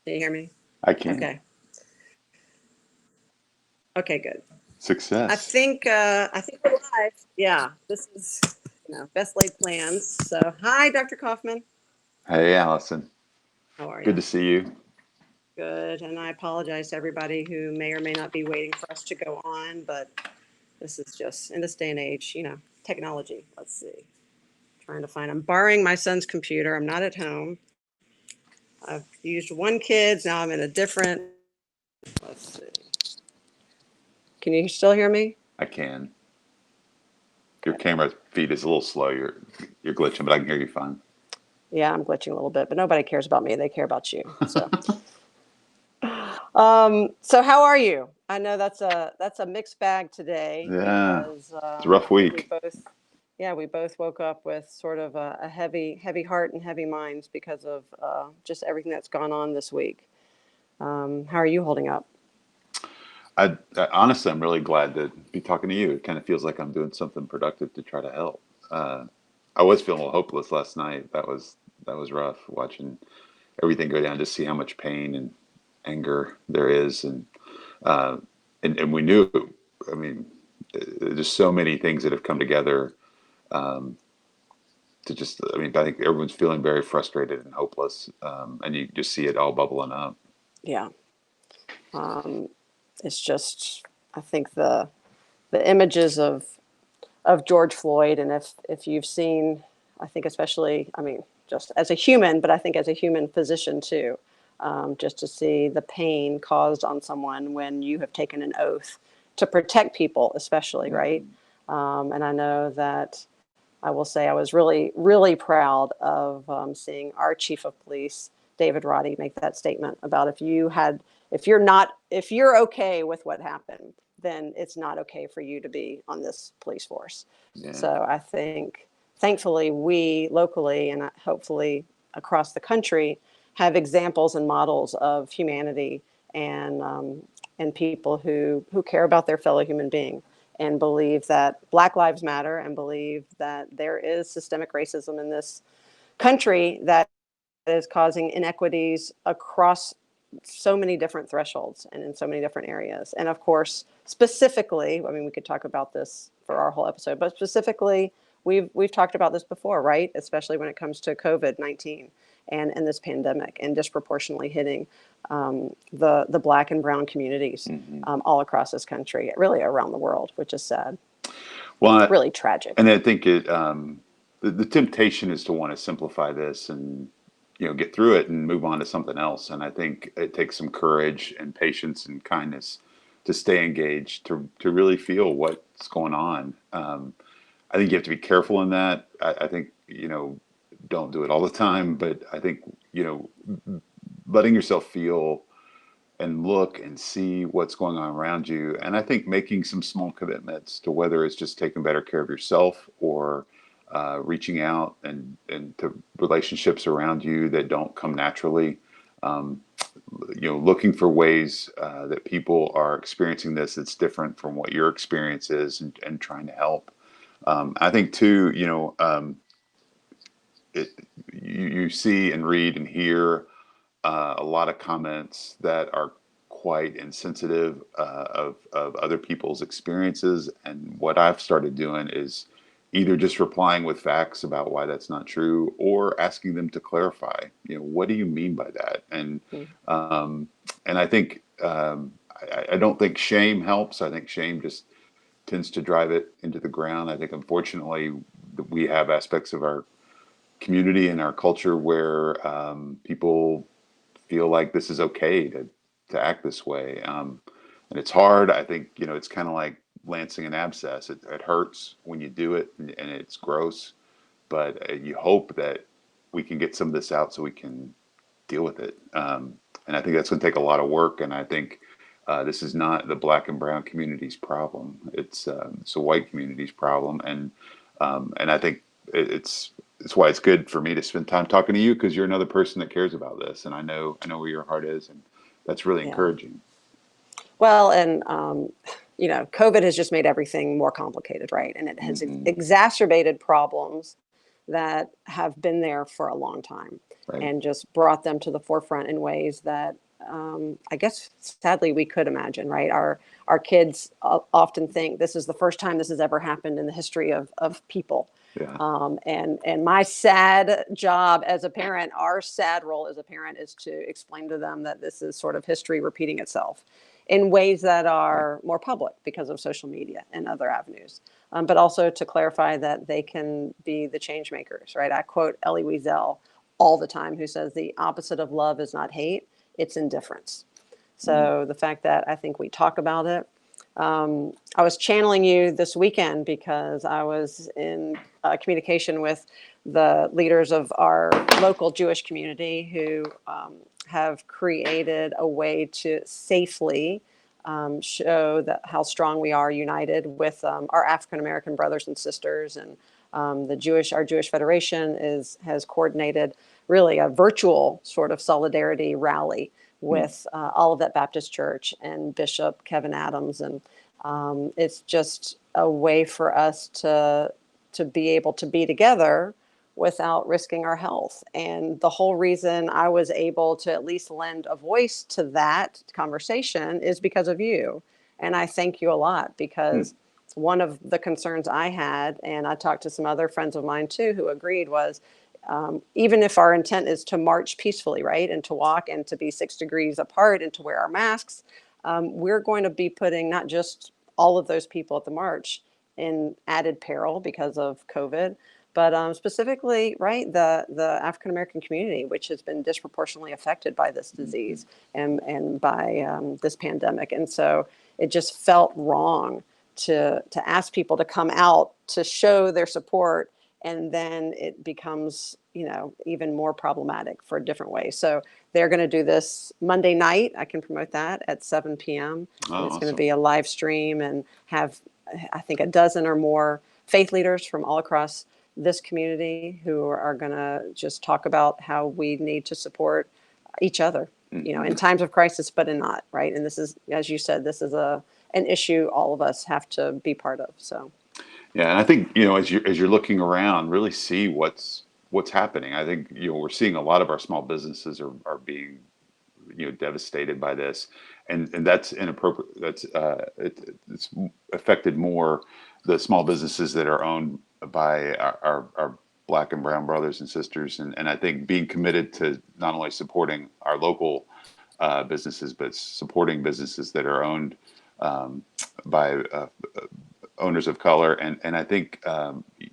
Can you hear me? I can. Okay. Okay, good. Success. I think we're live. Yeah, this is best laid plans. So, hi, Dr. Coffman. Hey, Allison. How are Good you? to see you. Good. And I apologize to everybody who may or may not be waiting for us to go on, but this is just in this day and age, technology. Let's see. Trying to find. I'm borrowing my son's computer. I'm not at home. I've used one kid's. Now I'm in a different. Let's see. Can you still hear me? I can. Your Okay. camera feed is a little slow. You're glitching, but I can hear you fine. Yeah, I'm glitching a little bit, but nobody cares about me. They care about you. So. So how are you? I know that's a mixed bag today Yeah, because it's a rough we week. both, yeah, we both woke up with sort of a heavy heart and heavy minds because of just everything that's gone on this week. How are you holding up? Honestly, I'm really glad to be talking to you. It kind of feels like I'm doing something productive to try to help. Uh, I was feeling a little hopeless last night. That was rough watching everything go down to see how much pain and anger there is, uh, and we knew. I mean, there's just so many things that have come together um, to just. I mean, I think everyone's feeling very frustrated and hopeless, and you just see it all bubbling up. Yeah, um, it's just I think the images of George Floyd, and if you've seen, I think especially, I mean, just as a human, but I think as a human physician too, just to see the pain caused on someone when you have taken an oath to protect people, especially, right? Mhm. And I know that I will say I was really, really proud of seeing our chief of police, David Roddy, make that statement about if you're okay with what happened, then it's not okay for you to be on this police force. Yeah. So I think, thankfully, we locally and hopefully across the country have examples and models of humanity and and people who care about their fellow human being and believe that Black Lives Matter and believe that there is systemic racism in this country that is causing inequities across so many different thresholds and in so many different areas. And of course, specifically, I mean, we could talk about this for our whole episode, but specifically, we've talked about this before, right? Especially when it comes to COVID-19 and this pandemic and disproportionately hitting the Black and Brown communities Hmm. all across this country, really around the world, which is sad, Well, really tragic. and I think the temptation is to want to simplify this and get through it and move on to something else. And I think it takes some courage and patience and kindness to stay engaged, to really feel what's going on. I think you have to be careful in that. I think don't do it all the time, but I think letting yourself feel and look and see what's going on around you. And I think making some small commitments to whether it's just taking better care of yourself or reaching out and to relationships around you that don't come naturally. Um, Looking for ways that people are experiencing this that's different from what your experience is, and trying to help. I think too, it, you see and read and hear a lot of comments that are quite insensitive of other people's experiences. And what I've started doing is either just replying with facts about why that's not true, or asking them to clarify. What do you mean by that? Um, and I think I don't think shame helps. I think shame just tends to drive it into the ground. I think unfortunately we have aspects of our community and our culture where people feel like this is okay to act this way. And it's hard. I think, it's kind of like lancing an abscess. It hurts when you do it, and it's gross, but you hope that we can get some of this out so we can deal with it. And I think that's going to take a lot of work. And I think this is not the Black and brown community's problem. It's a white community's problem. And I think it's why it's good for me to spend time talking to you, because you're another person that cares about this, and I know where your heart is, and that's really Yeah. encouraging. Well, and COVID has just made everything more complicated, right? And it has Hmm. exacerbated problems that have been there for a long time, Right. and just brought them to the forefront in ways that I guess sadly we could imagine, right? Our kids often think this is the first time this has ever happened in the history of people. Yeah. And my sad job as a parent, our sad role as a parent, is to explain to them that this is sort of history repeating itself in ways that Right. are more public because of social media and other avenues. But also to clarify that they can be the change makers, right? I quote Elie Wiesel all the time, who says the opposite of love is not hate, it's indifference. Mm. So the fact that I think we talk about it. I was channeling you this weekend because I was in communication with the leaders of our local Jewish community who have created a way to safely show that how strong we are united with our African American brothers and sisters. And our Jewish Federation has coordinated really a virtual sort of solidarity rally Mm. with Olivet Baptist Church and Bishop Kevin Adams. And it's just a way for us to be able to be together without risking our health. And the whole reason I was able to at least lend a voice to that conversation is because of you. And I thank you a lot, Mm. because one of the concerns I had, and I talked to some other friends of mine too who agreed, was even if our intent is to march peacefully, right, and to walk and to be 6 degrees apart and to wear our masks, we're going to be putting not just all of those people at the march in added peril because of COVID, but specifically, right, the African American community, which has been disproportionately affected by this disease and by this pandemic. And so it just felt wrong to ask people to come out to show their support, and then it becomes, even more problematic for a different way. So they're going to do this Monday night. I can promote that at 7 p.m. Oh, And it's going to awesome. be a live stream, and have, I think, a dozen or more faith leaders from all across this community who are going to just talk about how we need to support each other, Hmm. in times of crisis, but in not, right? And this is, as you said, this is an issue all of us have to be part of. So. Yeah, and I think as you're looking around, really see what's happening. I think we're seeing a lot of our small businesses are being devastated by this, and that's inappropriate. It's affected more the small businesses that are owned by our Black and brown brothers and sisters, and I think being committed to not only supporting our local businesses, but supporting businesses that are owned by owners of color, and I think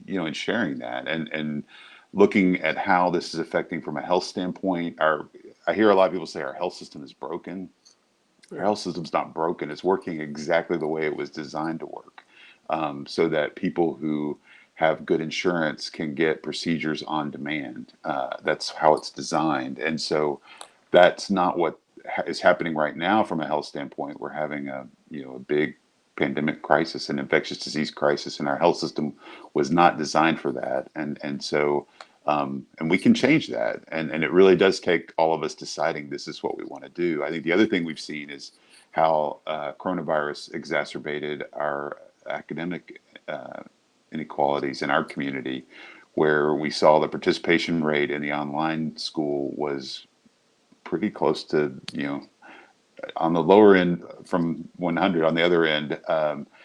in sharing that and looking at how this is affecting from a health standpoint. I hear a lot of people say our health system is broken. Our Yeah. health system's not broken. It's working exactly the way it was designed to work, so that people who have good insurance can get procedures on demand. That's how it's designed, and so that's not what is happening right now from a health standpoint. We're having a big pandemic crisis, an infectious disease crisis, and our health system was not designed for that. And we can change that. And it really does take all of us deciding this is what we want to do. I think the other thing we've seen is how coronavirus exacerbated our academic inequalities in our community, where we saw the participation rate in the online school was pretty close to, on the lower end from 100 on the other end,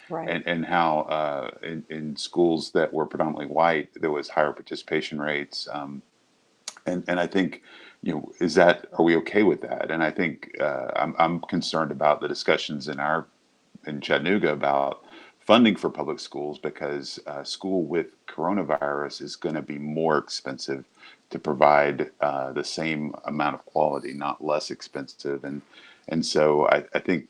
Right. and how in schools that were predominantly white, there was higher participation rates. And I think, are we okay with that? And I think I'm concerned about the discussions in Chattanooga about funding for public schools, because school with coronavirus is going to be more expensive to provide the same amount of quality, not less expensive. And so I think,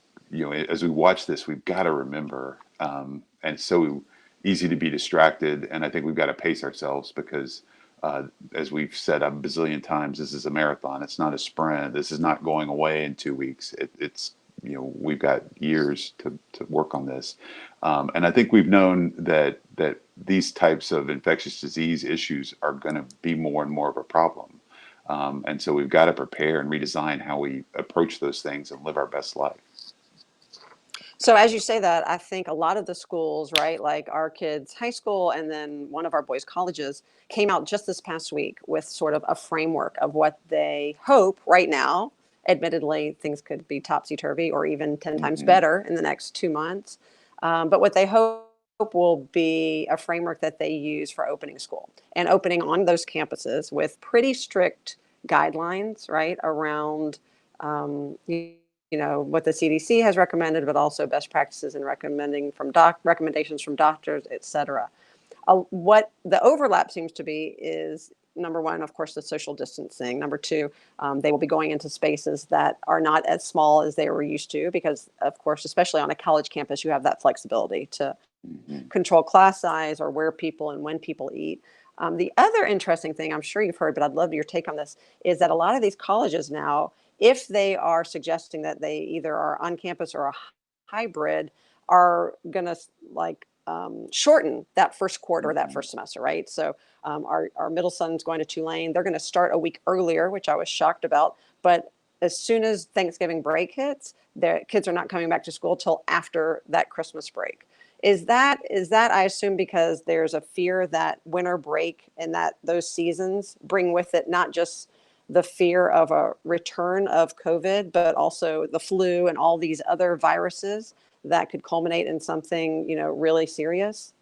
as we watch this, we've got to remember, and it's so easy to be distracted. And I think we've got to pace ourselves, because as we've said a bazillion times, this is a marathon. It's not a sprint. This is not going away in 2 weeks. It's we've got years to work on this, and I think we've known that these types of infectious disease issues are going to be more and more of a problem, and so we've got to prepare and redesign how we approach those things and live our best life. So as you say that, I think a lot of the schools, right, like our kids' high school and then one of our boys' colleges came out just this past week with sort of a framework of what they hope right now. Admittedly, things could be topsy-turvy or even 10 times Hmm. better in the next 2 months. But what they hope will be a framework that they use for opening school and opening on those campuses with pretty strict guidelines, right, around what the CDC has recommended, but also best practices and recommending from recommendations from doctors, et cetera. What the overlap seems to be is number one, of course, the social distancing. Number two, they will be going into spaces that are not as small as they were used to, because, of course, especially on a college campus, you have that flexibility to Hmm. control class size or where people and when people eat. The other interesting thing, I'm sure you've heard, but I'd love your take on this, is that a lot of these colleges now, if they are suggesting that they either are on campus or a hybrid, are going to like shorten that first quarter, that Hmm. first semester, right? So our middle son's going to Tulane. They're going to start a week earlier, which I was shocked about. But as soon as Thanksgiving break hits, their kids are not coming back to school till after that Christmas break. Is that I assume because there's a fear that winter break and that those seasons bring with it not just the fear of a return of COVID, but also the flu and all these other viruses that could culminate in something, really serious?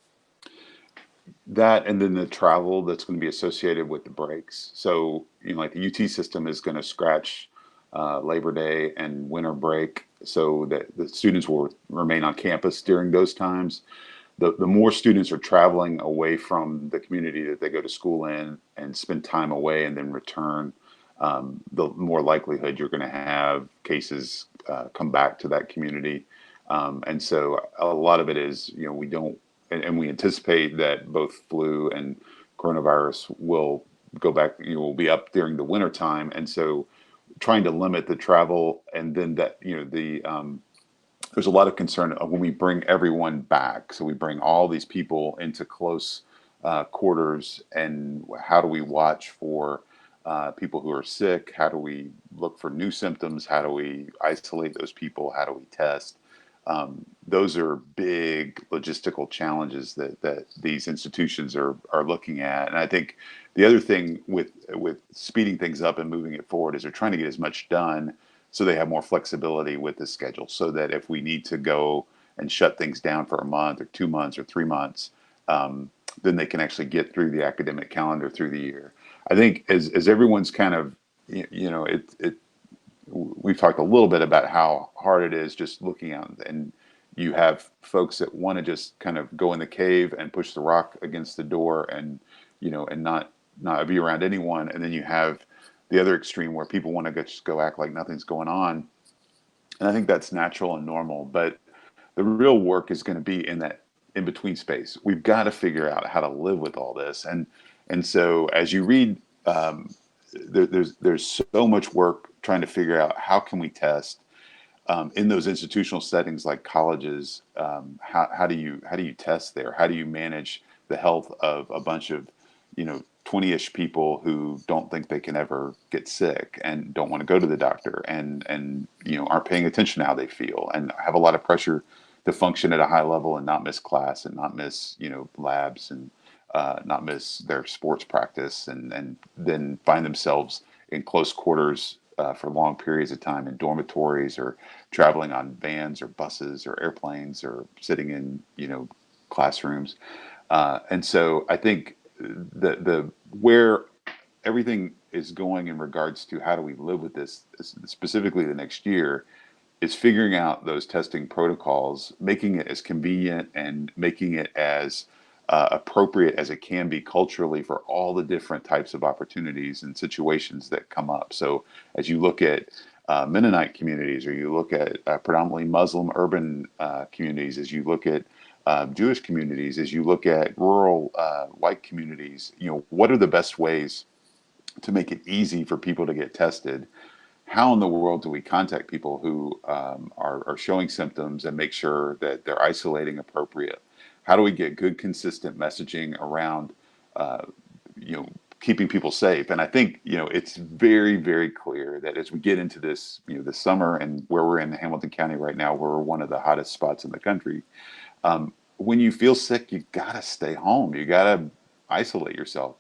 That and then the travel that's going to be associated with the breaks. So, like the UT system is going to scratch Labor Day and winter break so that the students will remain on campus during those times. The more students are traveling away from the community that they go to school in and spend time away and then return, the more likelihood you're going to have cases come back to that community. And so a lot of it is, we don't, and we anticipate that both flu and coronavirus will go back, will be up during the winter time. And so trying to limit the travel and then that, there's a lot of concern when we bring everyone back. So we bring all these people into close quarters, and how do we watch for people who are sick? How do we look for new symptoms? How do we isolate those people? How do we test? Those are big logistical challenges that these institutions are looking at. And I think the other thing with speeding things up and moving it forward is they're trying to get as much done so they have more flexibility with the schedule, so that if we need to go and shut things down for a month or 2 months or 3 months, then they can actually get through the academic calendar through the year. I think as everyone's kind of, we've talked a little bit about how hard it is just looking out, and you have folks that want to just kind of go in the cave and push the rock against the door and, and not be around anyone. And then you have the other extreme where people want to just go act like nothing's going on. And I think that's natural and normal, but the real work is going to be in that in between space. We've got to figure out how to live with all this. And so as you read, there's so much work trying to figure out how can we test in those institutional settings like colleges. How do you test there? How do you manage the health of a bunch of 20-ish people who don't think they can ever get sick and don't want to go to the doctor and aren't paying attention to how they feel and have a lot of pressure to function at a high level and not miss class and not miss labs and not miss their sports practice and then find themselves in close quarters for long periods of time in dormitories or traveling on vans or buses or airplanes or sitting in classrooms. And so I think the where everything is going in regards to how do we live with this specifically the next year is figuring out those testing protocols, making it as convenient and making it as appropriate as it can be culturally for all the different types of opportunities and situations that come up. So as you look at Mennonite communities, or you look at predominantly Muslim urban communities, as you look at Jewish communities, as you look at rural white communities, what are the best ways to make it easy for people to get tested? How in the world do we contact people who are showing symptoms and make sure that they're isolating appropriate? How do we get good, consistent messaging around, uh, you know, keeping people safe. And I think, it's very, very clear that as we get into this, this summer, and where we're in Hamilton County right now, where we're one of the hottest spots in the country, when you feel sick, you gotta stay home. You gotta isolate yourself.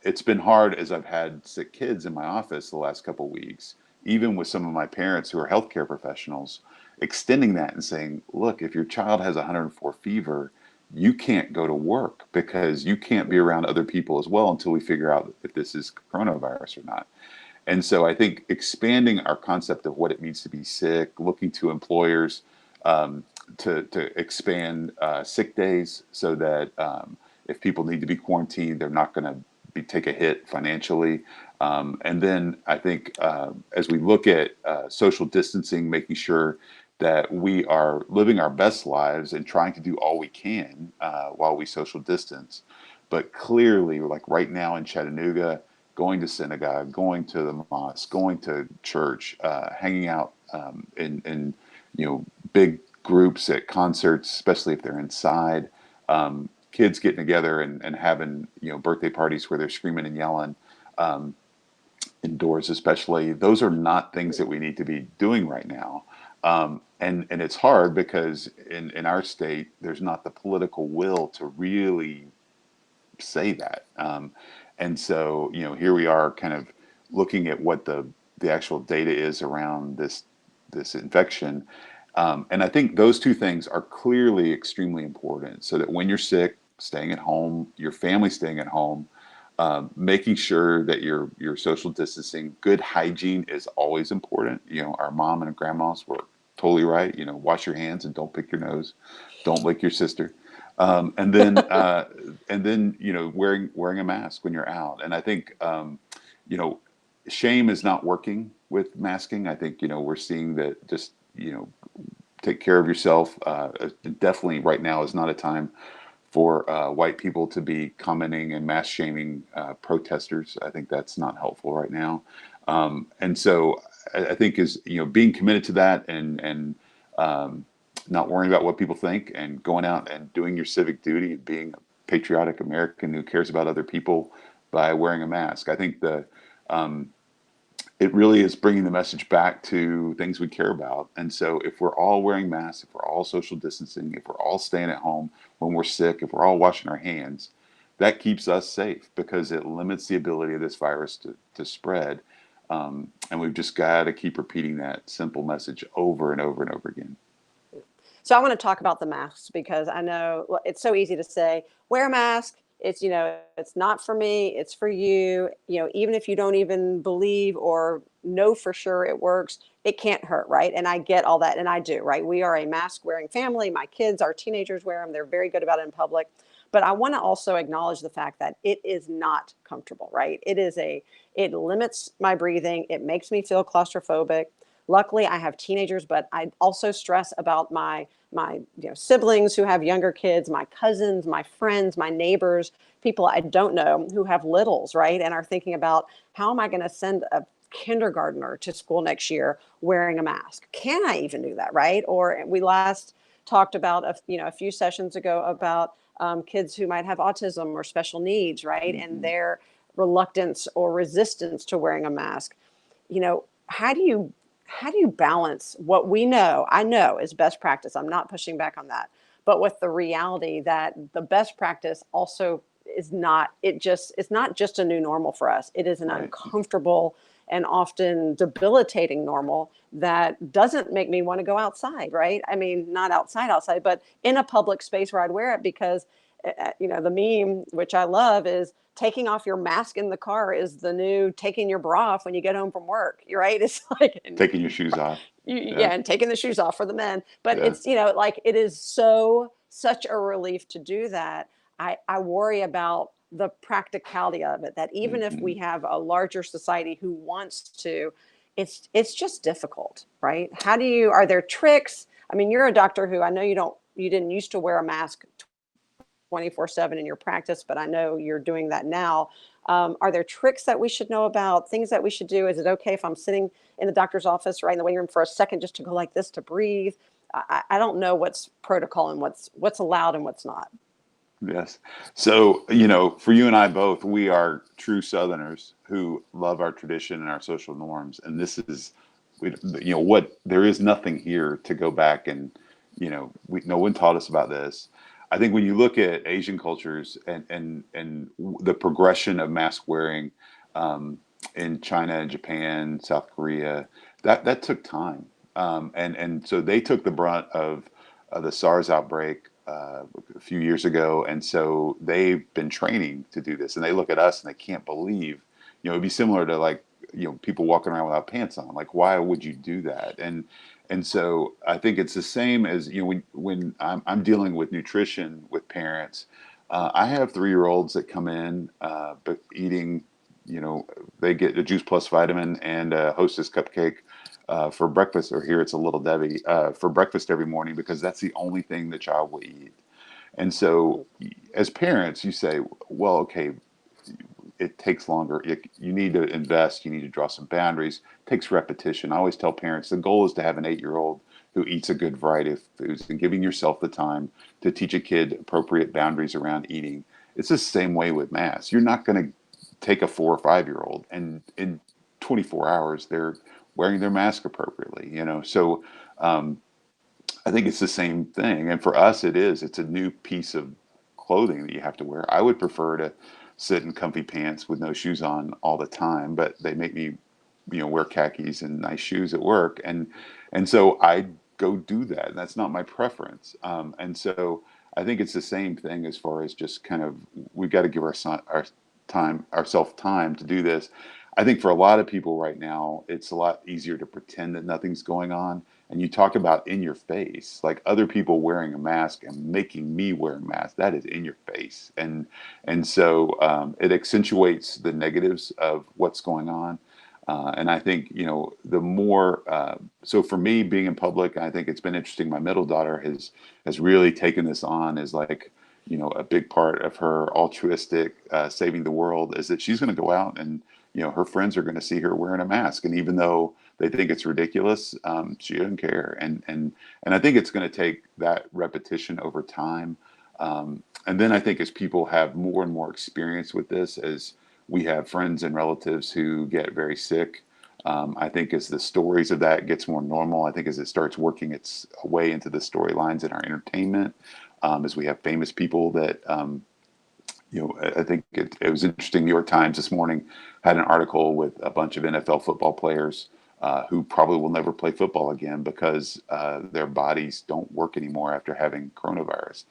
It's been hard as I've had sick kids in my office the last couple of weeks, even with some of my parents who are healthcare professionals, extending that and saying, look, if your child has 104 fever, you can't go to work because you can't be around other people as well until we figure out if this is coronavirus or not. And so I think expanding our concept of what it means to be sick, looking to employers um, to expand sick days so that if people need to be quarantined, they're not going to take a hit financially. And then I think as we look at social distancing, making sure that we are living our best lives and trying to do all we can while we social distance. But clearly, like right now in Chattanooga, going to synagogue, going to the mosque, going to church, hanging out in big groups at concerts, especially if they're inside, kids getting together and having birthday parties where they're screaming and yelling. Indoors especially, those are not things that we need to be doing right now. And it's hard because in our state, there's not the political will to really say that. And so, here we are kind of looking at what the actual data is around this infection. And I think those two things are clearly extremely important so that when you're sick, staying at home, your family staying at home, making sure that you're social distancing, good hygiene is always important. Our mom and grandmas were totally right. Wash your hands and don't pick your nose, don't lick your sister, and then wearing a mask when you're out. And I think shame is not working with masking. I think we're seeing that just take care of yourself. Definitely, right now is not a time for white people to be commenting and mass shaming protesters. I think that's not helpful right now. And so I think is being committed to that and not worrying about what people think and going out and doing your civic duty and being a patriotic American who cares about other people by wearing a mask. I think it really is bringing the message back to things we care about. And so if we're all wearing masks, if we're all social distancing, if we're all staying at home when we're sick, if we're all washing our hands, that keeps us safe because it limits the ability of this virus to spread. And we've just got to keep repeating that simple message over and over and over again. So I want to talk about the masks because I know it's so easy to say, wear a mask. It's, it's not for me, it's for you. Even if you don't even believe or know for sure it works, it can't hurt, right? And I get all that. And I do, right? We are a mask wearing family. My kids, our teenagers wear them. They're very good about it in public. But I want to also acknowledge the fact that it is not comfortable, right? It limits my breathing. It makes me feel claustrophobic. Luckily, I have teenagers, but I also stress about my siblings who have younger kids, my cousins, my friends, my neighbors, people I don't know who have littles, right? And are thinking about, how am I going to send a kindergartner to school next year wearing a mask? Can I even do that, right? Or we last talked about a few sessions ago about kids who might have autism or special needs, right? Mm-hmm. And their reluctance or resistance to wearing a mask. How do you balance what I know is best practice? I'm not pushing back on that, but with the reality that the best practice also is not, it's not just a new normal for us. It is an Right. uncomfortable and often debilitating normal that doesn't make me want to go outside, right? I mean, not outside, but in a public space where I'd wear it because, the meme, which I love, is taking off your mask in the car is the new taking your bra off when you get home from work. You're right. It's like, Taking your shoes off. Yeah. yeah, and taking the shoes off for the men. But Yeah. it's, like it is such a relief to do that. I worry about the practicality of it, that even if we Mm-hmm. have a larger society who wants to, it's just difficult, right? Are there tricks? I mean, you're a doctor who, I know you didn't used to wear a mask 24/7 in your practice, but I know you're doing that now. Are there tricks that we should know about, things that we should do? Is it okay if I'm sitting in the doctor's office right in the waiting room for a second just to go like this to breathe? I don't know what's protocol and what's allowed and what's not. Yes. So, you know, for you and I both, we are true Southerners who love our tradition and our social norms. And this is, you know, what there is nothing here to go back and, you know, no one taught us about this. I think when you look at Asian cultures and the progression of mask wearing in China and Japan, South Korea, that took time. And so they took the brunt of the SARS outbreak a few years ago, and so they've been training to do this. And they look at us and they can't believe, you know, it'd be similar to like, you know, people walking around without pants on. Like, why would you do that? And so I think it's the same as, you know, when I'm dealing with nutrition with parents. I have 3-year-olds that come in, but eating, you know, they get a Juice Plus vitamin and a Hostess cupcake for breakfast, or here it's a Little Debbie for breakfast every morning because that's the only thing the child will eat. And so, as parents, you say, well, okay, it takes longer. You need to invest. You need to draw some boundaries. It takes repetition. I always tell parents the goal is to have an 8-year-old who eats a good variety of foods, and giving yourself the time to teach a kid appropriate boundaries around eating. It's the same way with mass. You're not going to take a 4 or 5-year-old and in 24 hours they're wearing their mask appropriately. You know, so I think it's the same thing. And for us, it's a new piece of clothing that you have to wear. I would prefer to sit in comfy pants with no shoes on all the time, but they make me, you know, wear khakis and nice shoes at work. And so I go do that. And that's not my preference. And so I think it's the same thing as far as just kind of, we've got to give ourselves time to do this. I think for a lot of people right now, it's a lot easier to pretend that nothing's going on. And you talk about in your face, like other people wearing a mask and making me wear a mask. That is in your face, and so it accentuates the negatives of what's going on. And I think, you know, the more so for me being in public, I think it's been interesting. My middle daughter has really taken this on as like, you know, a big part of her altruistic saving the world is that she's going to go out and, you know, her friends are going to see her wearing a mask, and even though they think it's ridiculous, she doesn't care. And I think it's going to take that repetition over time. And then I think as people have more and more experience with this, as we have friends and relatives who get very sick, I think as the stories of that gets more normal, I think as it starts working its way into the storylines in our entertainment, as we have famous people that you know, I think it was interesting. New York Times this morning had an article with a bunch of NFL football players who probably will never play football again because their bodies don't work anymore after having coronavirus.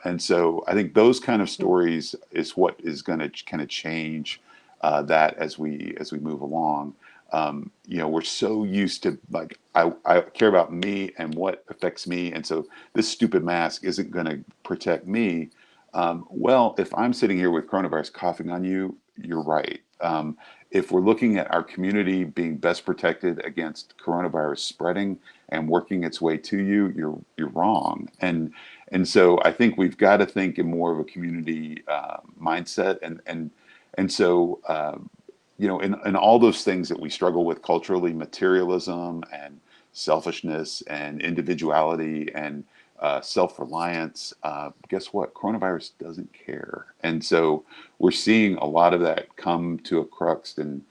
And so I think those kind of stories is what is going to kind of change that as we move along. You know, we're so used to like I care about me and what affects me, and so this stupid mask isn't going to protect me. Well, if I'm sitting here with coronavirus coughing on you, you're right. If we're looking at our community being best protected against coronavirus spreading and working its way to you, you're wrong. And so I think we've got to think in more of a community mindset, and so you know, in all those things that we struggle with culturally, materialism and selfishness and individuality and self-reliance, guess what? Coronavirus doesn't care. And so we're seeing a lot of that come to a crux, and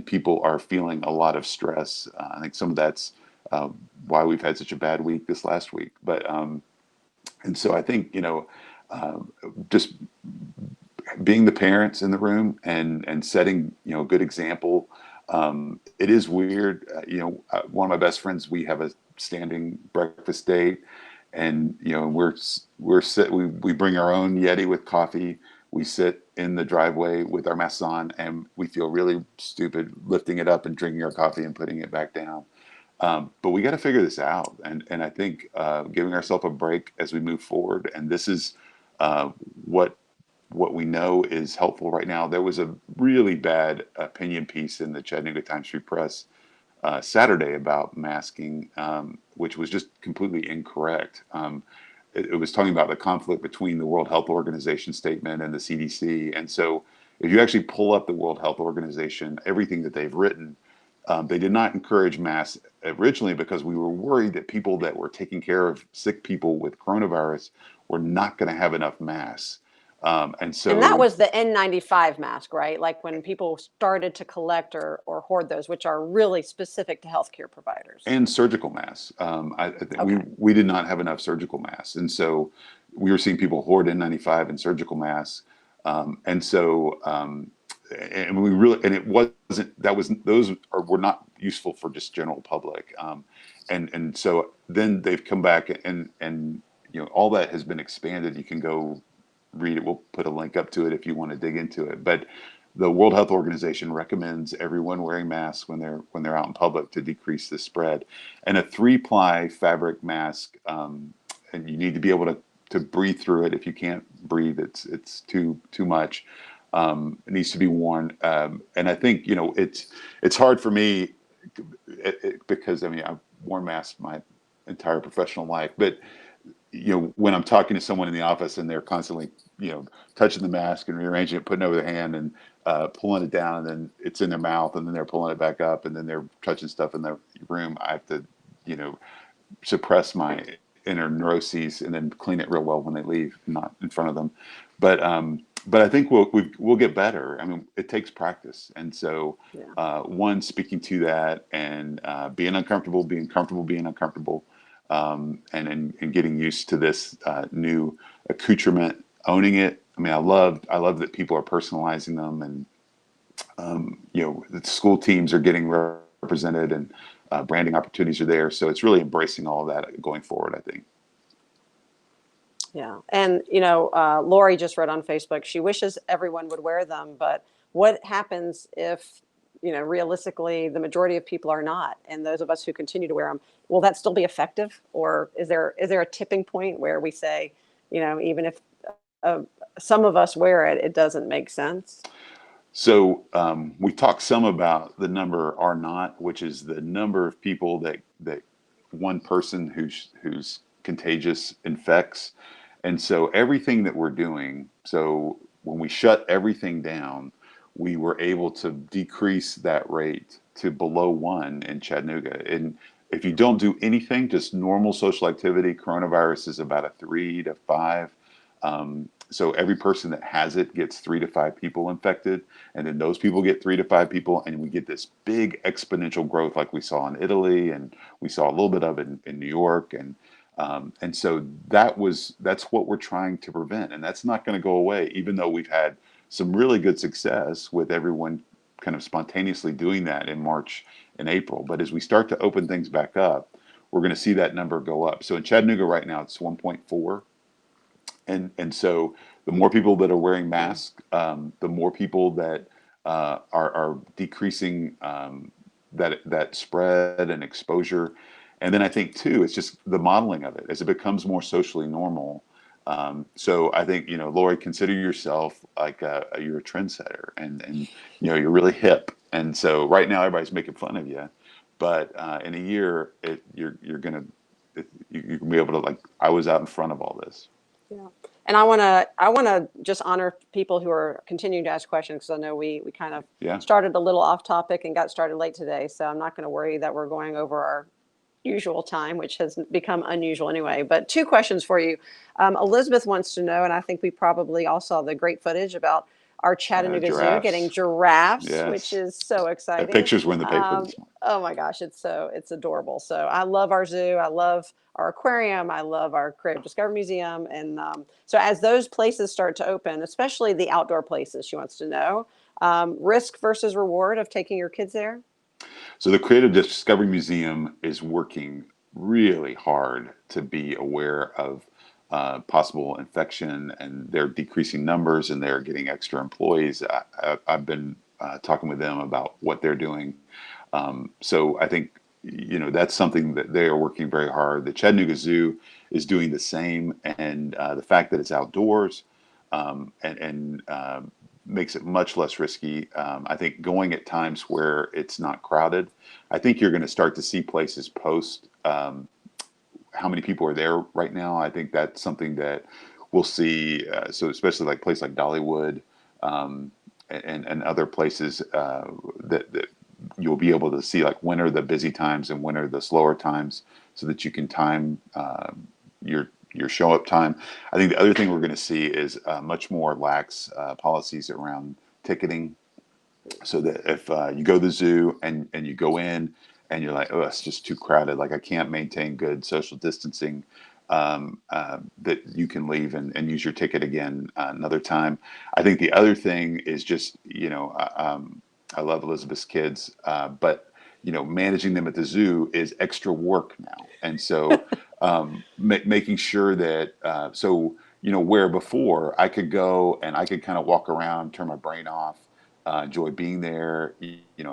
people are feeling a lot of stress. I think some of that's why we've had such a bad week this last week. But and so I think, you know, uh, just being the parents in the room and setting, you know, a good example. It is weird. You know, one of my best friends, we have a standing breakfast date, and you know, we bring our own Yeti with coffee. We sit in the driveway with our masks on, and we feel really stupid lifting it up and drinking our coffee and putting it back down. But we got to figure this out, and I think giving ourselves a break as we move forward. And this is uh, what what we know is helpful right now. There was a really bad opinion piece in the Chattanooga Times Free Press Saturday about masking, which was just completely incorrect. It was talking about the conflict between the World Health Organization statement and the CDC. And so if you actually pull up the World Health Organization, everything that they've written, they did not encourage masks originally because we were worried that people that were taking care of sick people with coronavirus we're not going to have enough masks. And And that so was the N95 mask, right? Like when people started to collect or hoard those, which are really specific to healthcare providers. and surgical masks. I think Okay. we did not have enough surgical masks, and so we were seeing people hoard N95 and surgical masks, and so and we really and it wasn't that was those are were not useful for just general public, and so then they've come back and all that has been expanded. You can go read it. We'll put a link up to it if you want to dig into it, but the World Health Organization recommends everyone wearing masks when they're out in public to decrease the spread. And a 3-ply fabric mask, and you need to be able to breathe through it. If you can't breathe, it's too much. It needs to be worn. And I think it's hard for me because I mean I've worn masks my entire professional life, but when I'm talking to someone in the office and they're constantly, touching the mask and rearranging it, putting it over their hand and pulling it down, and then it's in their mouth, and then they're pulling it back up, and then they're touching stuff in the room, I have to, suppress my inner neuroses and then clean it real well when they leave, not in front of them. But I think we'll get better. I mean, it takes practice, and so Yeah. one speaking to that and being uncomfortable, being comfortable, being uncomfortable, and getting used to this new accoutrement, owning it. I mean, I love that people are personalizing them, and the school teams are getting represented, and branding opportunities are there. So it's really embracing all of that going forward, I think. Yeah. And, Lori just wrote on Facebook, she wishes everyone would wear them, but what happens if, realistically, the majority of people are not, and those of us who continue to wear them, will that still be effective? Or is there a tipping point where we say, even if uh, some of us wear it, it doesn't make sense? So we talked some about the number R naught, which is the number of people that one person who's contagious infects. And so everything that we're doing, so when we shut everything down, we were able to decrease that rate to below 1 in Chattanooga. And if you don't do anything, just normal social activity, coronavirus is about a 3 to 5. So every person that has it gets 3 to 5 people infected, and then those people get 3 to 5 people, and we get this big exponential growth like we saw in Italy, and we saw a little bit of it in New York, and so that's what we're trying to prevent, and that's not going to go away, even though we've had some really good success with everyone kind of spontaneously doing that in March and April. But as we start to open things back up, we're going to see that number go up. So in Chattanooga right now, it's 1.4. And so the more people that are wearing masks, the more people that are decreasing that spread and exposure. And then I think too, it's just the modeling of it as it becomes more socially normal. So I think, Lori, consider yourself like you're a trendsetter, and you're really hip. And so right now everybody's making fun of you, but in a year you're gonna you can be able to, like, I was out in front of all this. Yeah. And I want to just honor people who are continuing to ask questions, because I know we kind of Yeah. started a little off topic and got started late today. So I'm not going to worry that we're going over our usual time, which has become unusual anyway. But two questions for you. Elizabeth wants to know, and I think we probably all saw the great footage about our Chattanooga Zoo getting Giraffes. giraffes, which Yes. is so That exciting. pictures were in the paper this morning. Oh my gosh, it's adorable. So I love our zoo. I love our aquarium. I love our Creative Discovery Museum. And so as those places start to open, especially the outdoor places, she wants to know, risk versus reward of taking your kids there. So the Creative Discovery Museum is working really hard to be aware of possible infection, and they're decreasing numbers, and they're getting extra employees. I've been talking with them about what they're doing. So I think that's something that they are working very hard. The Chattanooga Zoo is doing the same, and the fact that it's outdoors and makes it much less risky. I think going at times where it's not crowded. I think you're going to start to see places post how many people are there right now. I think that's something that we'll see. So especially like places like Dollywood and other places that you'll be able to see, like, when are the busy times and when are the slower times, so that you can time your your show up time. I think the other thing we're going to see is much more lax policies around ticketing, so that if you go to the zoo and you go in and you're like, oh, it's just too crowded, like I can't maintain good social distancing, that you can leave and use your ticket again another time. I think the other thing is just, I love Elizabeth's kids, but managing them at the zoo is extra work now. And so making sure that, where before I could go and I could kind of walk around, turn my brain off, enjoy being there,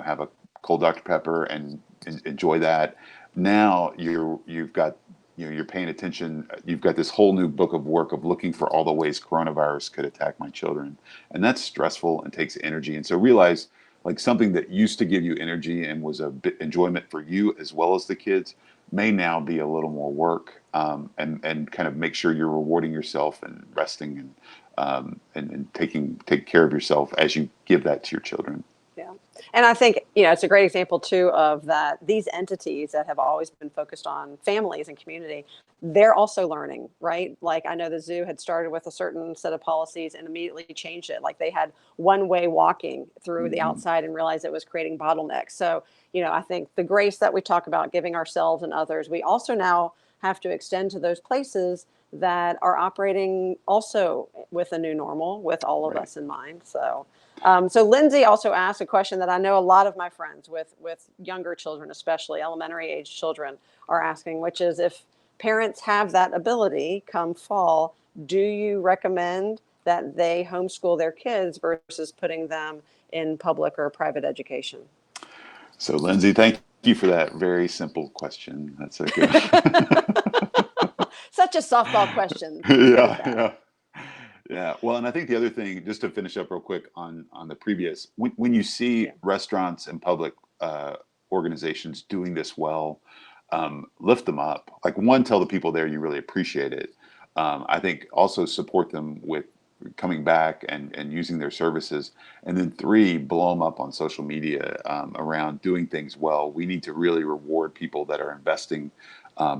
have a cold Dr. Pepper and enjoy that. Now you've got, you're paying attention. You've got this whole new book of work of looking for all the ways coronavirus could attack my children. And that's stressful and takes energy. And so realize, like, something that used to give you energy and was a bit enjoyment for you as well as the kids may now be a little more work, and kind of make sure you're rewarding yourself and resting and take care of yourself as you give that to your children. Yeah. And I think, it's a great example too of that these entities that have always been focused on families and community, they're also learning, right? Like I know the zoo had started with a certain set of policies and immediately changed it. Like they had one-way walking through the Mm-hmm. outside and realized it was creating bottlenecks. So, I think the grace that we talk about giving ourselves and others, we also now have to extend to those places that are operating also with a new normal, with all of Right. us in mind. So Lindsay also asked a question that I know a lot of my friends with younger children, especially elementary age children, are asking, which is if parents have that ability come fall, do you recommend that they homeschool their kids versus putting them in public or private education? So, Lindsay, thank you for that very simple question. That's a good. Such a softball question. Good at Yeah, that. yeah. Yeah. Well, and I think the other thing, just to finish up real quick on the previous, when you see Yeah. restaurants and public organizations doing this well, lift them up. Like, one, tell the people there you really appreciate it. I think also support them with coming back and using their services. And then three, blow them up on social media around doing things well. We need to really reward people that are investing,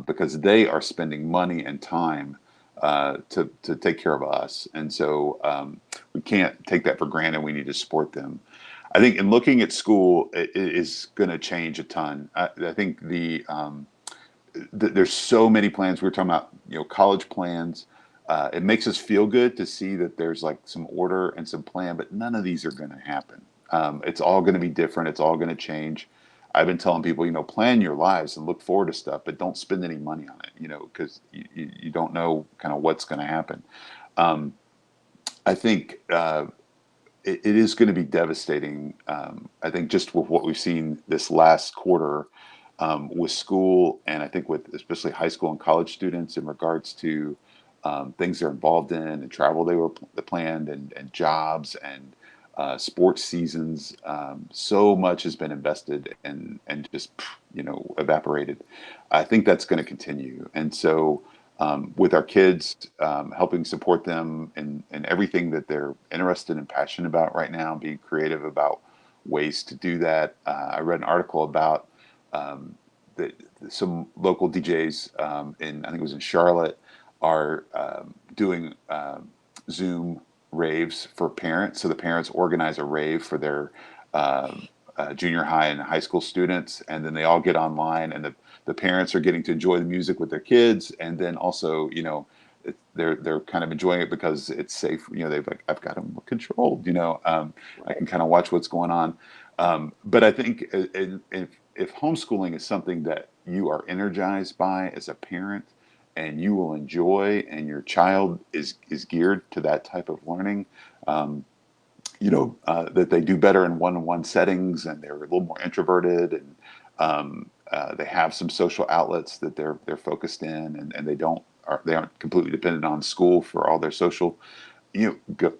because they are spending money and time to take care of us. And so we can't take that for granted. We need to support them. I think in looking at school, it is going to change a ton. I think there's so many plans. We were talking about, college plans. It makes us feel good to see that there's like some order and some plan, but none of these are going to happen. It's all going to be different. It's all going to change. I've been telling people, plan your lives and look forward to stuff, but don't spend any money on it, because you don't know kind of what's going to happen. I think it is going to be devastating. I think just with what we've seen this last quarter, with school, and I think with especially high school and college students in regards to things they're involved in and travel they were planned and jobs and sports seasons. So much has been invested and just evaporated. I think that's going to continue, and so with our kids, helping support them in everything that they're interested and passionate about right now, being creative about ways to do that. I read an article about that some local DJs in, I think it was in Charlotte, are doing Zoom raves for parents. So the parents organize a rave for their junior high and high school students, and then they all get online, and the parents are getting to enjoy the music with their kids, and then also, they're kind of enjoying it because it's safe. They've like, I've got them controlled. I can kind of watch what's going on. But I think if homeschooling is something that you are energized by as a parent, and you will enjoy, and your child is geared to that type of learning, that they do better in one-on-one settings, and they're a little more introverted, and they have some social outlets that they're focused in, and they aren't completely dependent on school for all their social.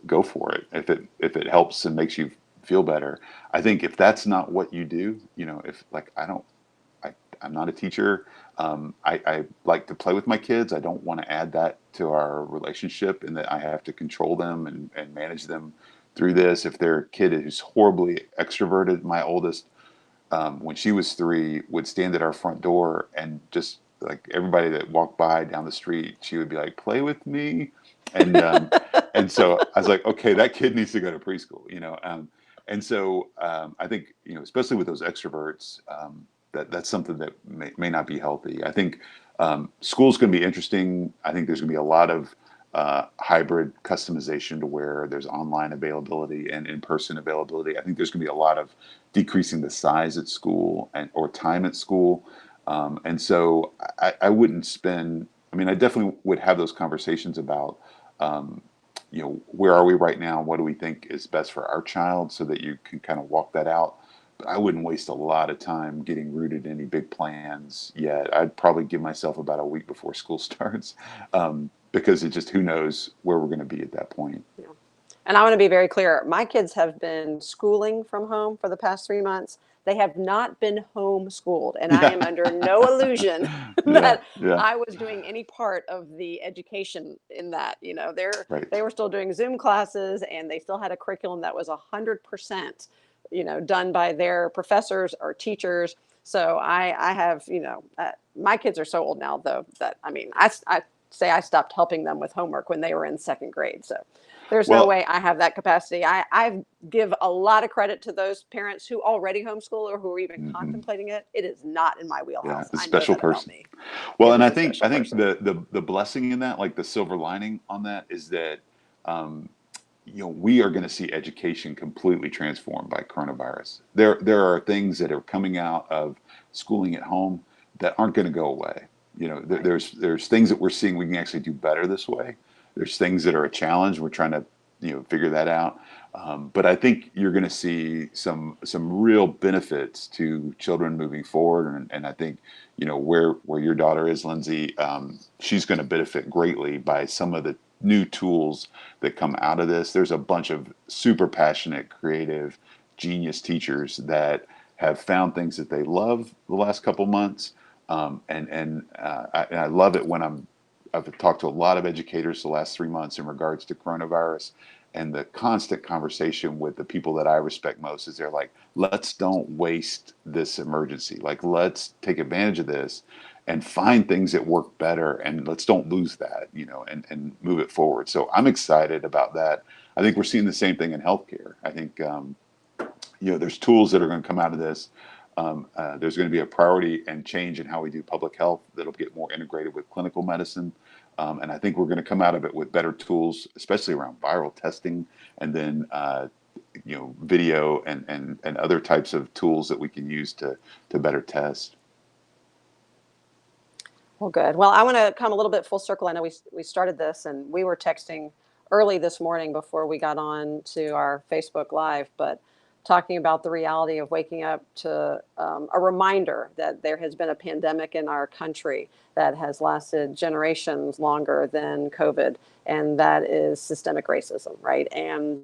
Go for it if it helps and makes you feel better. I think if that's not what you do, if like I'm not a teacher. I like to play with my kids. I don't want to add that to our relationship, and that I have to control them and manage them through this. If their kid who's horribly extroverted, my oldest, when she was 3, would stand at our front door and just like everybody that walked by down the street, she would be like, "Play with me," and and so I was like, "Okay, that kid needs to go to preschool," you know. And so I think, you know, especially with those extroverts, that's something that may not be healthy. I think school's going to be interesting. I think there's going to be a lot of hybrid customization to where there's online availability and in-person availability. I think there's going to be a lot of decreasing the size at school and or time at school. And so I wouldn't spend, I mean, I definitely would have those conversations about, you know, where are we right now? What do we think is best for our child so that you can kind of walk that out? But I wouldn't waste a lot of time getting rooted in any big plans yet. I'd probably give myself about a week before school starts, because it just, who knows where we're going to be at that point. Yeah. And I want to be very clear. My kids have been schooling from home for the past 3 months. They have not been homeschooled. And I am Yeah. under no illusion Yeah. that Yeah. I was doing any part of the education in that. You know, Right. they were still doing Zoom classes and they still had a curriculum that was 100%, you know, done by their professors or teachers. So I have, you know, my kids are so old now, though, that I mean, I say I stopped helping them with homework when they were in second grade. So there's no Well, way I have that capacity. I give a lot of credit to those parents who already homeschool or who are even mhm, contemplating it. It is not in my yeah, wheelhouse. a I know special that about person. me. Well, It and is I a think special person. the blessing in that, like the silver lining on that, is that um, you know, we are going to see education completely transformed by coronavirus. There are things that are coming out of schooling at home that aren't going to go away. You know, Right. there's things that we're seeing we can actually do better this way. There's things that are a challenge. We're trying to, you know, figure that out. But I think you're going to see some real benefits to children moving forward, and I think, you know, where your daughter is, Lindsay, she's going to benefit greatly by some of the new tools that come out of this. There's a bunch of super passionate, creative, genius teachers that have found things that they love the last couple months, and I love it when I've talked to a lot of educators the last 3 months in regards to coronavirus, and the constant conversation with the people that I respect most is they're like, let's don't waste this emergency. Like, let's take advantage of this and find things that work better, and let's don't lose that, you know, and move it forward. So I'm excited about that. I think we're seeing the same thing in healthcare. I think, you know, there's tools that are going to come out of this. There's going to be a priority and change in how we do public health that'll get more integrated with clinical medicine. And I think we're going to come out of it with better tools, especially around viral testing, and then you know, video and other types of tools that we can use to better test. Well, good. Well, I want to come a little bit full circle. I know we started this and we were texting early this morning before we got on to our Facebook Live, but talking about the reality of waking up to a reminder that there has been a pandemic in our country that has lasted generations longer than COVID, and that is systemic racism, right? And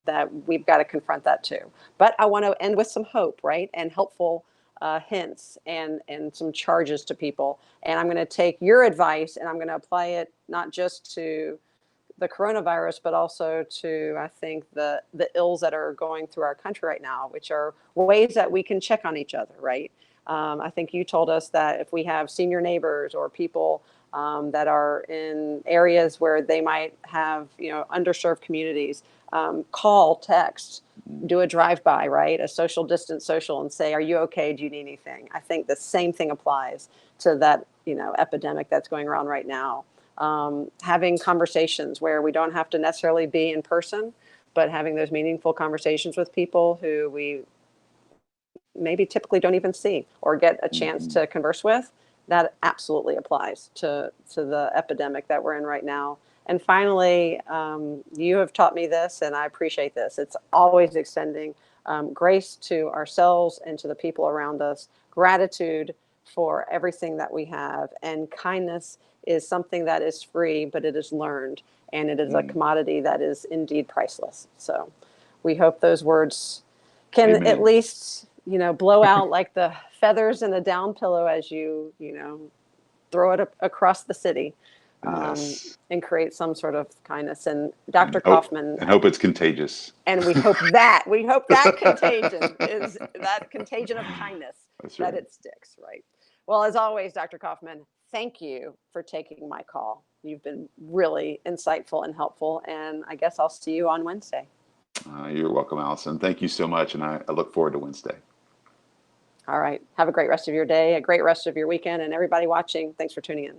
that we've got to confront that too. But I want to end with some hope, right? And helpful hints and some charges to people. And I'm going to take your advice and I'm going to apply it not just to the coronavirus, but also to, I think, the ills that are going through our country right now, which are ways that we can check on each other, right? I think you told us that if we have senior neighbors or people that are in areas where they might have, you know, underserved communities, call, text, do a drive-by, right? A social distance social, and say, are you okay? Do you need anything? I think the same thing applies to that, you know, epidemic that's going around right now. Having conversations where we don't have to necessarily be in person, but having those meaningful conversations with people who we maybe typically don't even see or get a chance Mm-hmm. to converse with, that absolutely applies to the epidemic that we're in right now. And finally, you have taught me this, and I appreciate this. It's always extending grace to ourselves and to the people around us, gratitude for everything that we have, and kindness is something that is free, but it is learned, and it is a Mm. commodity that is indeed priceless. So we hope those words can at Amen. least, you know, blow out like the feathers in a down pillow as you know, throw it across the city, Yes. and create some sort of kindness. And Dr. And hope Coffman, and hope it's contagious. and we hope that contagion is that contagion of kindness, That's that right. it sticks, right? Well, as always, Dr. Coffman, thank you for taking my call. You've been really insightful and helpful, and I guess I'll see you on Wednesday. You're welcome, Allison. Thank you so much, and I look forward to Wednesday. All right. Have a great rest of your day, a great rest of your weekend, and everybody watching, thanks for tuning in.